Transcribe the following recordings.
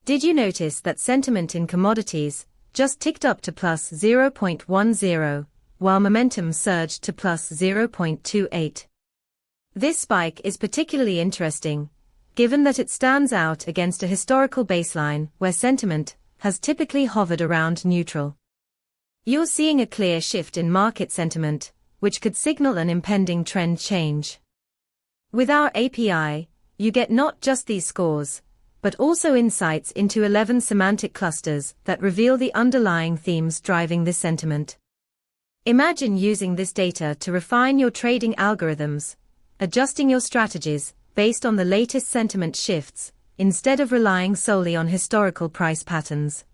Did you notice that sentiment in commodities just ticked up to plus 0.10, while momentum surged to plus 0.28? This spike is particularly interesting, given that it stands out against a historical baseline where sentiment has typically hovered around neutral. You're seeing a clear shift in market sentiment, which could signal an impending trend change. With our API, you get not just these scores, but also insights into 11 semantic clusters that reveal the underlying themes driving this sentiment. Imagine using this data to refine your trading algorithms, adjusting your strategies based on the latest sentiment shifts, instead of relying solely on historical price patterns.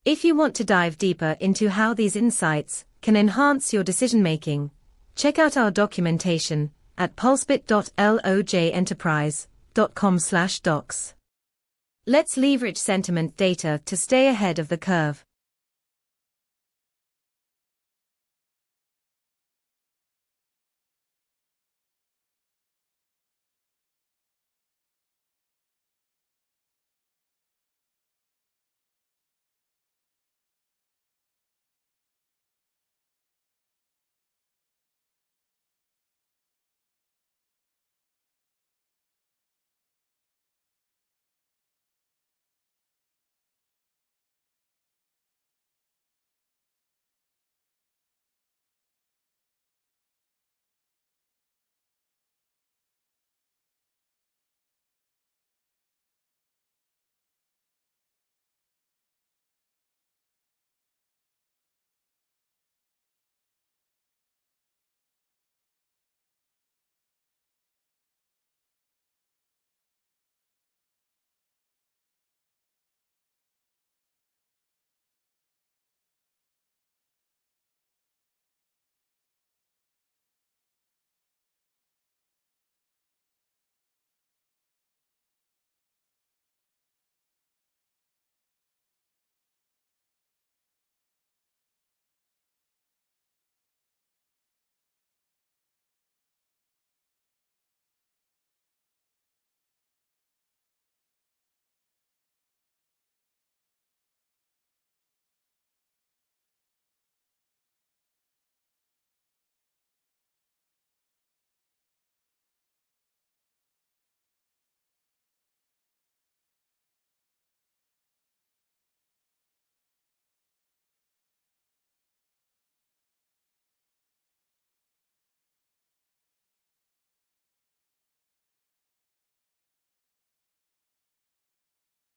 If you want to dive deeper into how these insights can enhance your decision-making, check out our documentation at pulsebit.lojenterprise.com/docs. Let's leverage sentiment data to stay ahead of the curve.